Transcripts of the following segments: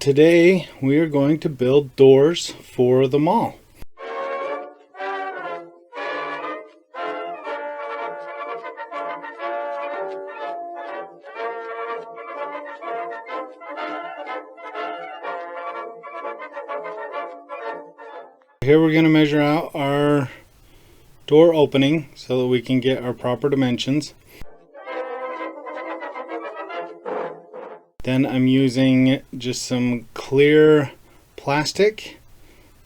Today we are going to build doors for the mall. Here we're going to measure out our door opening so that we can get our proper dimensions. Then I'm using just some clear plastic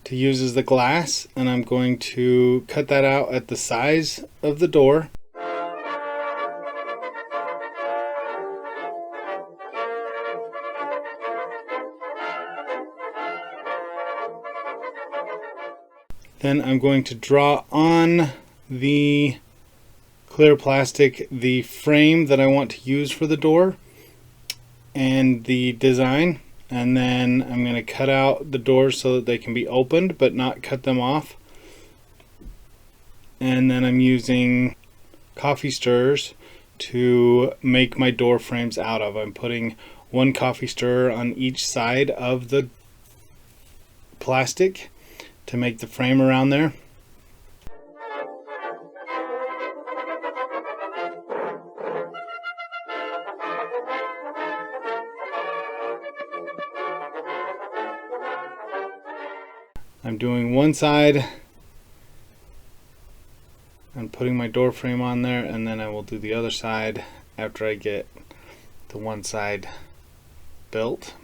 to use as the glass, and I'm going to cut that out at the size of the door. Then I'm going to draw on the clear plastic the frame that I want to use for the door and the design, and then I'm going to cut out the doors so that they can be opened but not cut them off. And then I'm using coffee stirrers to make my door frames out of. I'm putting one coffee stirrer on each side of the plastic to make the frame around there. I'm doing one side and putting my door frame on there, and then I will do the other side after I get the one side built.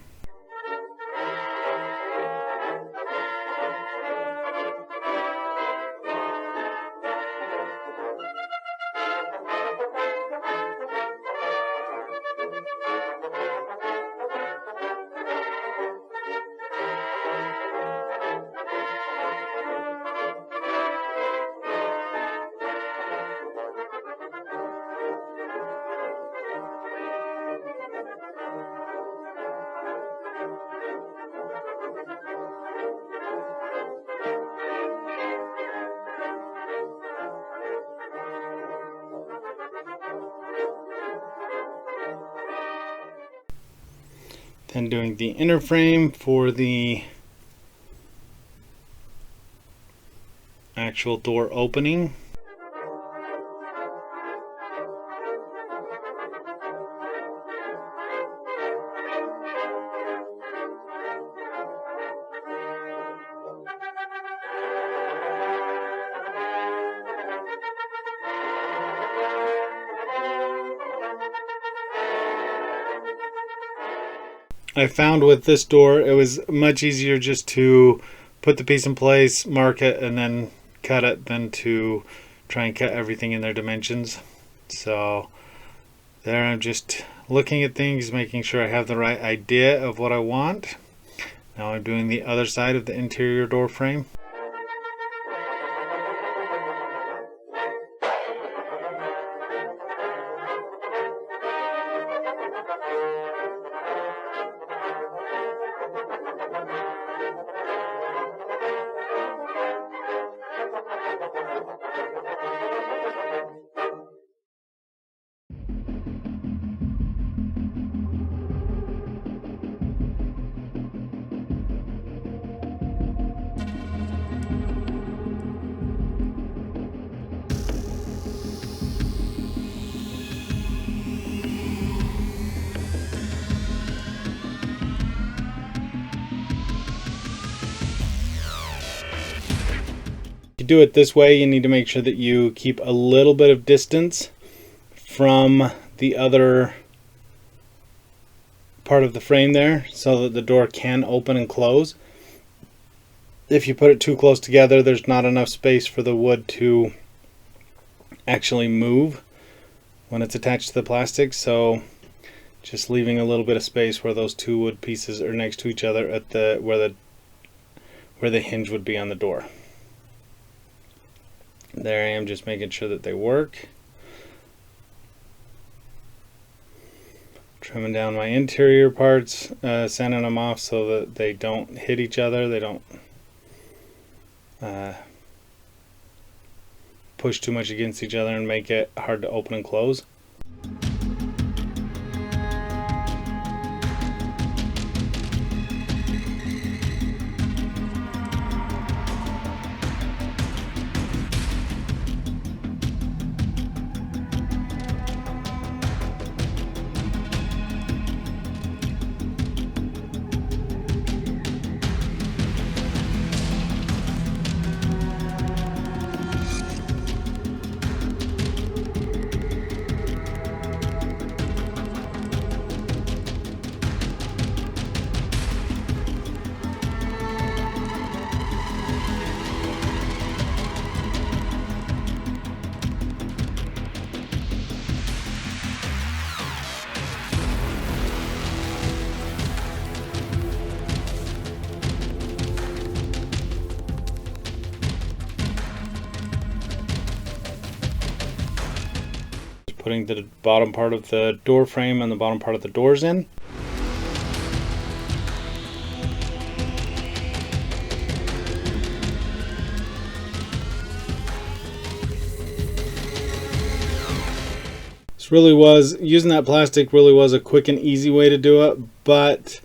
Then doing the inner frame for the actual door opening. I found with this door it was much easier just to put the piece in place, mark it, and then cut it than to try and cut everything in their dimensions. So there I'm just looking at things, making sure I have the right idea of what I want. Now I'm doing the other side of the interior door frame. To do it this way, you need to make sure that you keep a little bit of distance from the other part of the frame there so that the door can open and close. If you put it too close together, there's not enough space for the wood to actually move when it's attached to the plastic, so just leaving a little bit of space where those two wood pieces are next to each other at the where the hinge would be on the door. There I am, just making sure that they work. Trimming down my interior parts, sanding them off so that they don't hit each other, they don't push too much against each other and make it hard to open and close. putting the bottom part of the door frame and the bottom part of the doors in. Really was using that plastic really was a quick and easy way to do it, but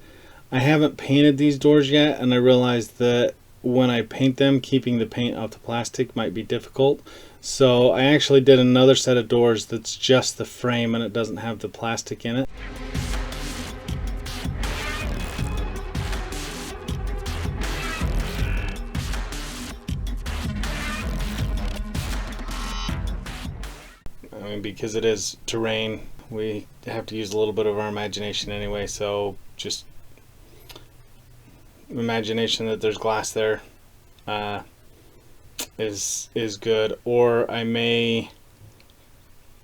I haven't painted these doors yet, and I realized that when I paint them, keeping the paint off the plastic might be difficult. So I actually did another set of doors that's just the frame and it doesn't have the plastic in it. Because it is terrain, we have to use a little bit of our imagination anyway, so just imagination that there's glass there is good. Or I may,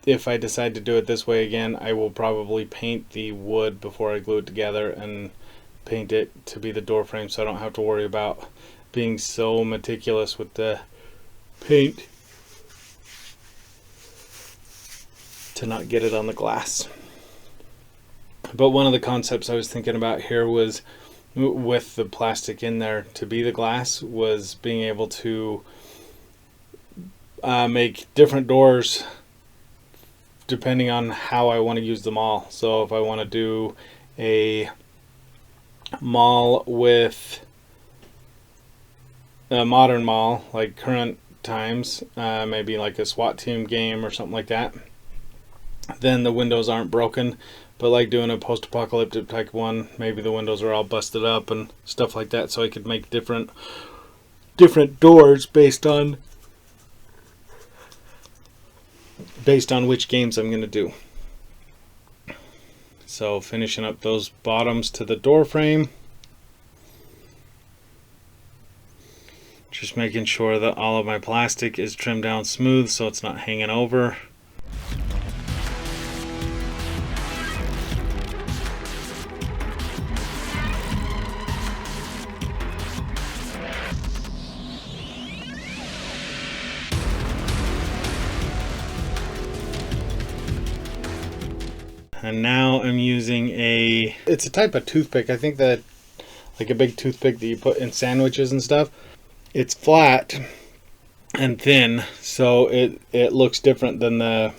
if I decide to do it this way again, I will probably paint the wood before I glue it together and paint it to be the door frame, so I don't have to worry about being so meticulous with the paint to not get it on the glass. But one of the concepts I was thinking about here was, with the plastic in there to be the glass, was being able to make different doors depending on how I want to use them all. So if I want to do a mall with a modern mall, like current times, maybe like a SWAT team game or something like that, then the windows aren't broken. But like doing a post-apocalyptic type one, maybe the windows are all busted up and stuff like that, so I could make different doors based on which games I'm going to do. So finishing up those bottoms to the door frame, just making sure that all of my plastic is trimmed down smooth so it's not hanging over. And now I'm using it's a type of toothpick. I think that, like a big toothpick that you put in sandwiches and stuff. It's flat and thin, so it looks different than the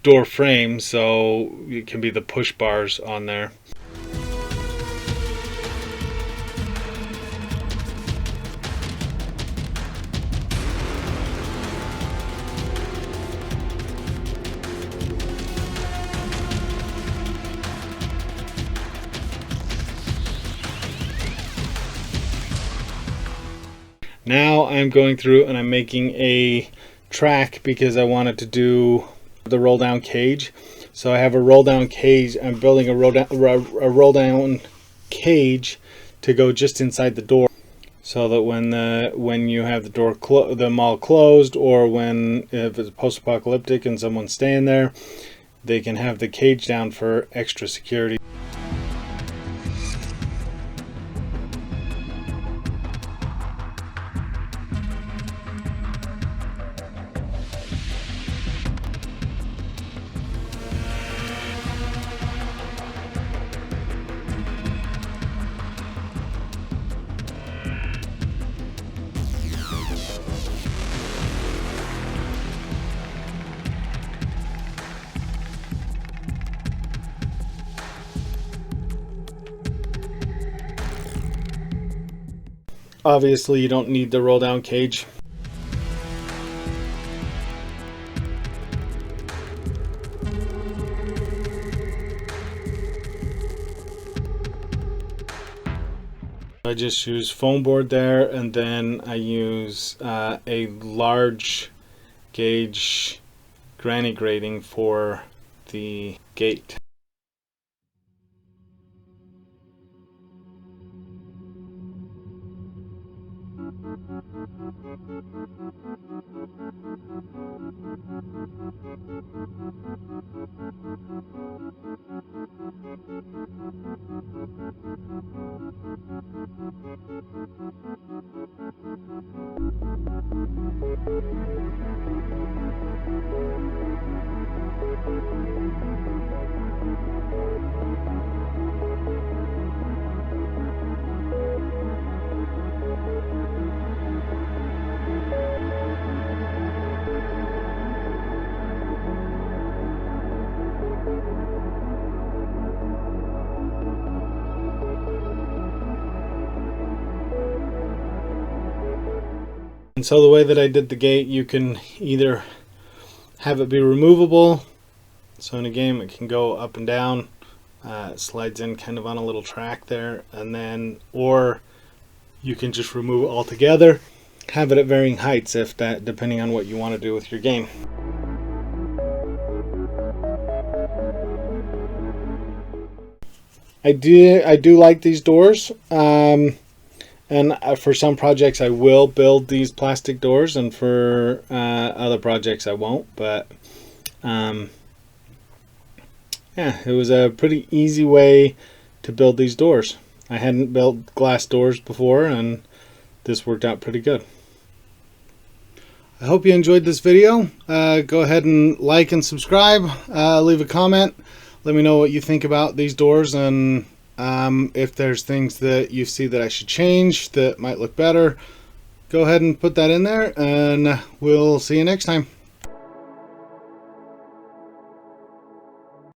door frame, so it can be the push bars on there. Now I'm going through and I'm making a track because I wanted to do the roll down cage. So I have a roll down cage. I'm building a roll down cage to go just inside the door, so that when you have the door the mall closed, or if it's post-apocalyptic and someone's staying there, they can have the cage down for extra security. Obviously, you don't need the roll down cage. I just use foam board there, and then I use a large gauge granny grating for the gate. And so the way that I did the gate, you can either have it be removable, so in a game it can go up and down, it slides in kind of on a little track there, and then, or you can just remove it altogether, have it at varying heights if that, depending on what you want to do with your game. I do like these doors, and for some projects I will build these plastic doors, and for other projects I won't. But yeah, it was a pretty easy way to build these doors. I hadn't built glass doors before, and this worked out pretty good. I hope you enjoyed this video. Go ahead and like and subscribe. Leave a comment. Let me know what you think about these doors, and if there's things that you see that I should change that might look better, go ahead and put that in there, and we'll see you next time.